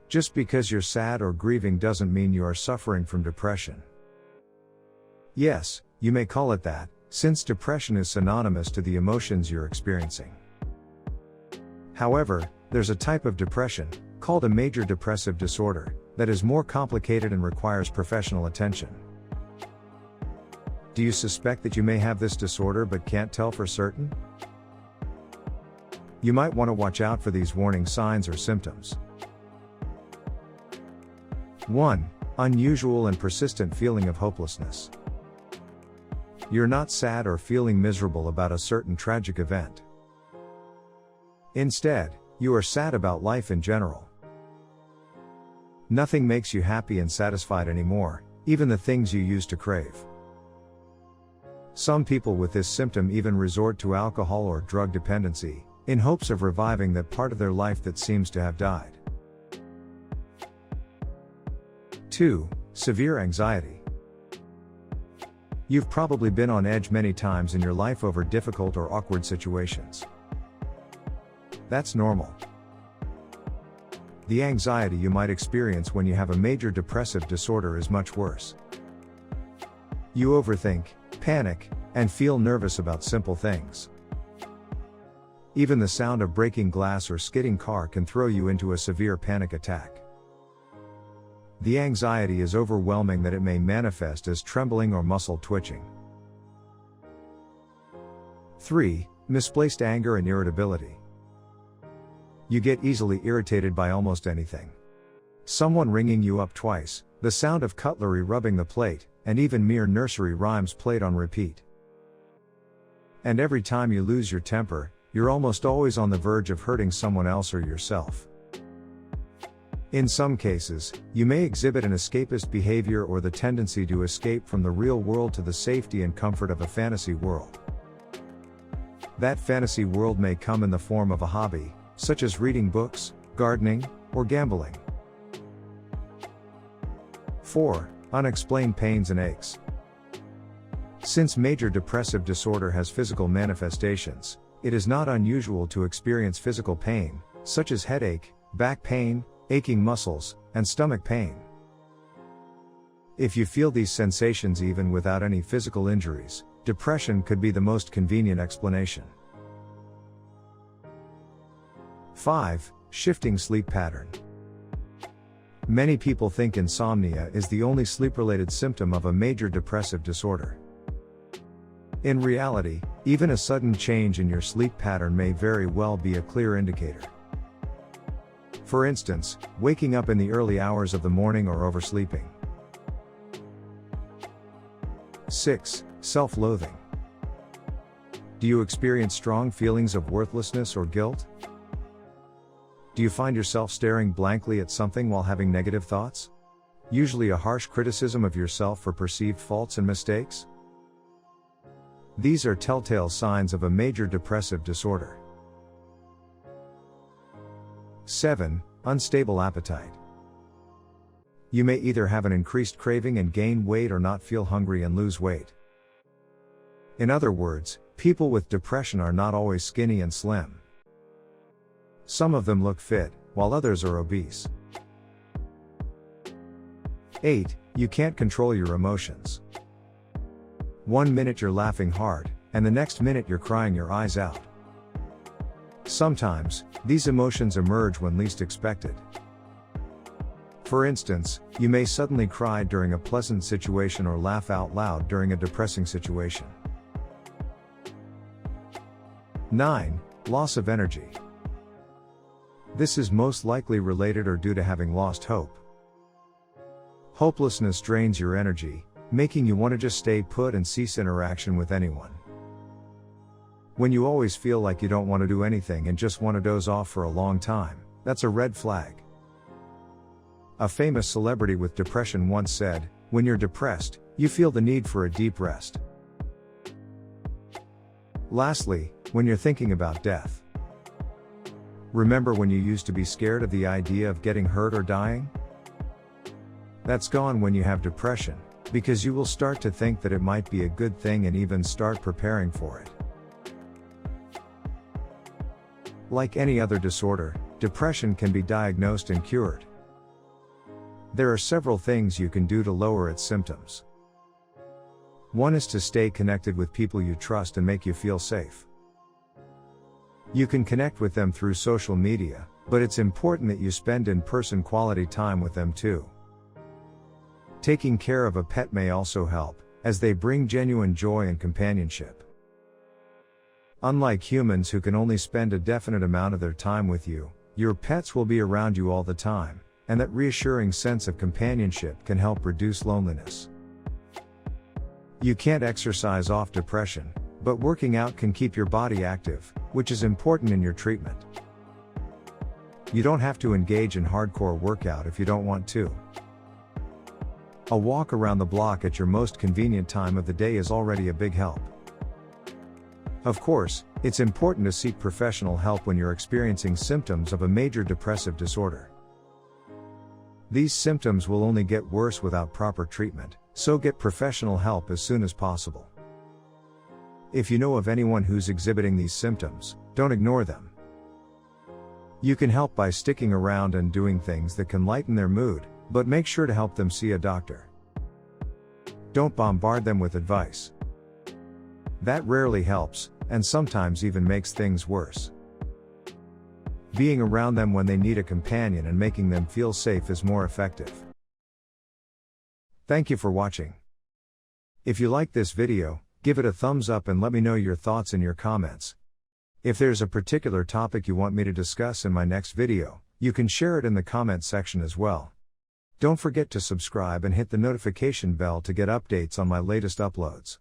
Just because you're sad or grieving doesn't mean you are suffering from depression. Yes, you may call it that, since depression is synonymous to the emotions you're experiencing. However, there's a type of depression, called a major depressive disorder, that is more complicated and requires professional attention. Do you suspect that you may have this disorder but can't tell for certain? You might want to watch out for these warning signs or symptoms. 1. Unusual and persistent feeling of hopelessness. You're not sad or feeling miserable about a certain tragic event. Instead, you are sad about life in general. Nothing makes you happy and satisfied anymore, even the things you used to crave. Some people with this symptom even resort to alcohol or drug dependency, in hopes of reviving that part of their life that seems to have died. 2. Severe anxiety. You've probably been on edge many times in your life over difficult or awkward situations. That's normal. The anxiety you might experience when you have a major depressive disorder is much worse. You overthink, panic, and feel nervous about simple things. Even the sound of breaking glass or skidding car can throw you into a severe panic attack. The anxiety is overwhelming that it may manifest as trembling or muscle twitching. 3. Misplaced anger and irritability. You get easily irritated by almost anything. Someone ringing you up twice, the sound of cutlery rubbing the plate, and even mere nursery rhymes played on repeat. And every time you lose your temper, you're almost always on the verge of hurting someone else or yourself. In some cases, you may exhibit an escapist behavior or the tendency to escape from the real world to the safety and comfort of a fantasy world. That fantasy world may come in the form of a hobby, such as reading books, gardening, or gambling. 4. Unexplained pains and aches. Since major depressive disorder has physical manifestations, it is not unusual to experience physical pain, such as headache, back pain, aching muscles, and stomach pain. If you feel these sensations even without any physical injuries, depression could be the most convenient explanation. 5. Shifting sleep pattern. Many people think insomnia is the only sleep-related symptom of a major depressive disorder. In reality, even a sudden change in your sleep pattern may very well be a clear indicator. For instance, waking up in the early hours of the morning or oversleeping. 6. Self-loathing. Do you experience strong feelings of worthlessness or guilt? Do you find yourself staring blankly at something while having negative thoughts? Usually a harsh criticism of yourself for perceived faults and mistakes? These are telltale signs of a major depressive disorder. 7. Unstable appetite. You may either have an increased craving and gain weight or not feel hungry and lose weight. In other words, people with depression are not always skinny and slim. Some of them look fit, while others are obese. 8. You can't control your emotions. One minute you're laughing hard, and the next minute you're crying your eyes out. Sometimes, these emotions emerge when least expected. For instance, you may suddenly cry during a pleasant situation or laugh out loud during a depressing situation. 9. Loss of energy. This is most likely related or due to having lost hope. Hopelessness drains your energy, making you want to just stay put and cease interaction with anyone. When you always feel like you don't want to do anything and just want to doze off for a long time, that's a red flag. A famous celebrity with depression once said, "When you're depressed, you feel the need for a deep rest." Lastly, when you're thinking about death. Remember when you used to be scared of the idea of getting hurt or dying? That's gone when you have depression, because you will start to think that it might be a good thing and even start preparing for it. Like any other disorder, depression can be diagnosed and cured. There are several things you can do to lower its symptoms. One is to stay connected with people you trust and make you feel safe. You can connect with them through social media, but it's important that you spend in-person quality time with them too. Taking care of a pet may also help, as they bring genuine joy and companionship. Unlike humans who can only spend a definite amount of their time with you, your pets will be around you all the time, and that reassuring sense of companionship can help reduce loneliness. You can't exercise off depression, but working out can keep your body active, which is important in your treatment. You don't have to engage in hardcore workout if you don't want to. A walk around the block at your most convenient time of the day is already a big help. Of course, it's important to seek professional help when you're experiencing symptoms of a major depressive disorder. These symptoms will only get worse without proper treatment, so get professional help as soon as possible. If you know of anyone who's exhibiting these symptoms, don't ignore them. You can help by sticking around and doing things that can lighten their mood, but make sure to help them see a doctor. Don't bombard them with advice. That rarely helps, and sometimes even makes things worse. Being around them when they need a companion and making them feel safe is more effective. Thank you for watching. If you like this video, give it a thumbs up and let me know your thoughts in your comments. If there's a particular topic you want me to discuss in my next video, you can share it in the comments section as well. Don't forget to subscribe and hit the notification bell to get updates on my latest uploads.